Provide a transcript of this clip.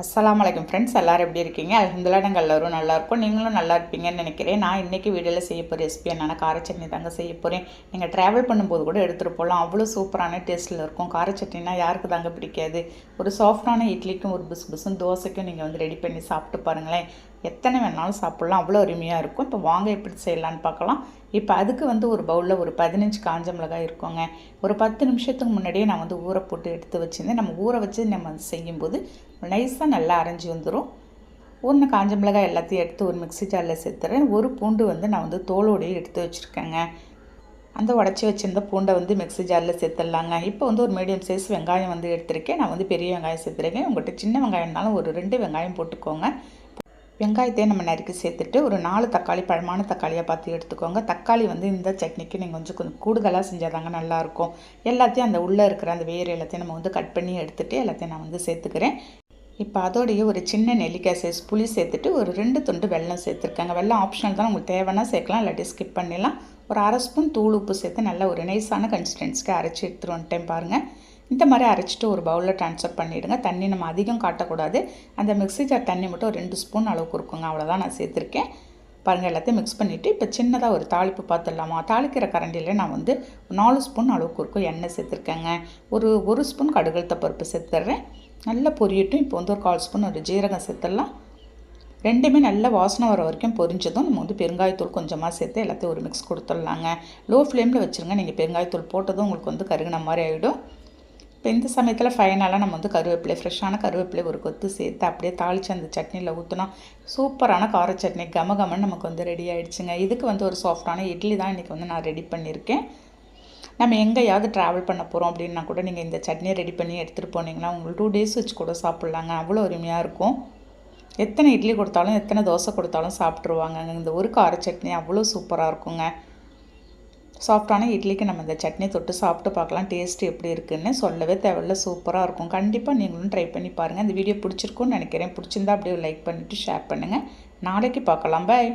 அஸ்ஸலாமு அலைக்கும் ஃப்ரெண்ட்ஸ், எல்லோரும் எப்படி இருக்கீங்க? அல்ஹம்துலில்லாஹ் நாங்கள் எல்லோரும் நல்லாயிருக்கோம். நீங்களும் நல்லா இருப்பீங்கன்னு நினைக்கிறேன். நான் இன்றைக்கி வீடியோவில் செய்ய போகிற ரெசிபி என்னென்னா கார சட்னி தாங்க செய்ய போகிறேன். நீங்கள் ட்ராவல் பண்ணும்போது கூட எடுத்துகிட்டு போகலாம். அவ்வளோ சூப்பரான டேஸ்ட்டில் இருக்கும். கார சட்னினா யாருக்கு தாங்க பிடிக்காது? ஒரு சாஃப்டான இட்லிக்கும் ஒரு புஸ்ஸும் தோசைக்கும் நீங்கள் வந்து ரெடி பண்ணி சாப்பிட்டு பாருங்களேன். எத்தனை வேணாலும் சாப்பிட்லாம். அவ்வளோ அருமையாக இருக்கும். இப்போ வாங்க எப்படி செய்யலான்னு பார்க்கலாம். இப்போ அதுக்கு வந்து ஒரு பவுலில் ஒரு 15 காஞ்ச மிளகாய் இருக்குங்க. ஒரு 10 நிமிஷத்துக்கு முன்னாடியே நான் வந்து ஊற போட்டு எடுத்து வச்சுருந்தேன். நம்ம ஊற வச்சு நம்ம செய்யும்போது நைஸாக நல்லா அரைஞ்சி வந்துடும். ஒன்று காஞ்ச மிளகாய் எல்லாத்தையும் எடுத்து ஒரு மிக்ஸி ஜாரில் சேர்த்துறேன். ஒரு பூண்டு வந்து நான் வந்து தோலோடையே எடுத்து வச்சுருக்கேங்க. அந்த உடச்சி வச்சுருந்த பூண்டை வந்து மிக்ஸி ஜாரில் சேர்த்துடலாங்க. இப்போ வந்து ஒரு மீடியம் சைஸ் வெங்காயம் வந்து எடுத்திருக்கேன். நான் வந்து பெரிய வெங்காயம் சேர்த்துருக்கேன். உங்கள்கிட்ட சின்ன வெங்காயம்னாலும் ஒரு 2 வெங்காயம் போட்டுக்கோங்க. வெங்காயத்தையும் நம்ம நறுக்கி சேர்த்துட்டு ஒரு 4 தக்காளி, பழமான தக்காளியாக பார்த்து எடுத்துக்கோங்க. தக்காளி வந்து இந்த சட்னிக்கு நீங்கள் கொஞ்சம் கூடுதலாக செஞ்சால் தாங்க நல்லாயிருக்கும். எல்லாத்தையும் அந்த உள்ளே இருக்கிற அந்த வேர் எல்லாத்தையும் நம்ம வந்து கட் பண்ணி எடுத்துகிட்டு எல்லாத்தையும் நான் வந்து சேர்த்துக்கிறேன். இப்போ அதோடைய ஒரு சின்ன நெல்லிக்காய் சைஸ் புளி சேர்த்துட்டு ஒரு 2 துண்டு வெல்லம் சேர்த்துருக்காங்க. வெல்லம் ஆப்ஷனல் தான், உங்களுக்கு தேவைன்னா சேர்க்கலாம், இல்லாட்டி ஸ்கிப் பண்ணிடலாம். ஒரு 1/2 ஸ்பூன் தூள் உப்பு சேர்த்து நல்லா ஒரு நைஸான கன்சிஸ்டன்சிக்கு அரைச்சி எடுத்துகிட்டு வந்துட்டேன் பாருங்கள். இந்த மாதிரி அரைச்சிட்டு ஒரு பவுலில் ட்ரான்ஸ்ஃபர் பண்ணிவிடுங்க. தண்ணி நம்ம அதிகம் காட்டக்கூடாது. அந்த மிக்ஸி ஜார் தண்ணி மட்டும் ஒரு 2 ஸ்பூன் அளவுக்கு இருக்குங்க. அவ்வளோதான் நான் சேர்த்துருக்கேன். பாருங்கள், எல்லாத்தையும் மிக்ஸ் பண்ணிவிட்டு இப்போ சின்னதாக ஒரு தாளிப்பு பார்த்துடலாமா. தாளிக்கிற கரண்டியில் நான் வந்து 4 ஸ்பூன் அளவுக்கு இருக்கும் எண்ணெய் சேர்த்துருக்கேங்க. ஒரு ஸ்பூன் கடுகுளுத்த பருப்பு சேர்த்துட்றேன். நல்லா பொரியட்டும். இப்போ வந்து ஒரு 1/4 ஸ்பூன் ஒரு ஜீரகம் சேர்த்துடலாம். ரெண்டுமே நல்ல வாசனை வர வரைக்கும் பொரிஞ்சதும் நம்ம வந்து பெருங்காயத்தூள் கொஞ்சமாக சேர்த்து எல்லாத்தையும் ஒரு மிக்ஸ் கொடுத்துடலாங்க. லோ ஃப்ளேமில் வச்சுருங்க. நீங்கள் பெருங்காயத்தூள் போட்டதும் உங்களுக்கு வந்து கருகின மாதிரி ஆகிடும். இப்போ இந்த சமயத்தில் ஃபைனலாக நம்ம வந்து கருவேப்பிலை, ஃப்ரெஷ்ஷான கருவேப்பிலை ஒரு கொத்து சேர்த்து அப்படியே தாளித்து அந்த சட்னியில் ஊற்றினா சூப்பரான கார சட்னி கமகமன்னு நமக்கு வந்து ரெடி ஆகிடுச்சுங்க. இதுக்கு வந்து ஒரு சாஃப்டான இட்லி தான் இன்றைக்கி வந்து நான் ரெடி பண்ணியிருக்கேன். நம்ம எங்கேயாவது ட்ராவல் பண்ண போகிறோம் அப்படின்னா கூட நீங்கள் இந்த சட்னியை ரெடி பண்ணி எடுத்துகிட்டு போனீங்கன்னா உங்களுக்கு 2 டேஸ் வச்சு கூட சாப்பிட்லாங்க. அவ்வளோ அருமையாக இருக்கும். எத்தனை இட்லி கொடுத்தாலும் எத்தனை தோசை கொடுத்தாலும் சாப்பிட்ருவாங்க. இந்த ஒரு கார சட்னி அவ்வளோ சூப்பராக இருக்குங்க. சாஃப்டான இட்லிக்கு நம்ம இந்த சட்னி தொட்டு சாப்பிட்டு பார்க்கலாம். டேஸ்ட்டு எப்படி இருக்குதுன்னு சொல்லவே தேவையில்ல, சூப்பராக இருக்கும். கண்டிப்பாக நீங்களும் ட்ரை பண்ணி பாருங்கள். இந்த வீடியோ பிடிச்சிருக்குன்னு நினைக்கிறேன். பிடிச்சிருந்தா அப்படியே லைக் பண்ணிவிட்டு ஷேர் பண்ணுங்கள். நாளைக்கு பார்க்கலாம். பாய்.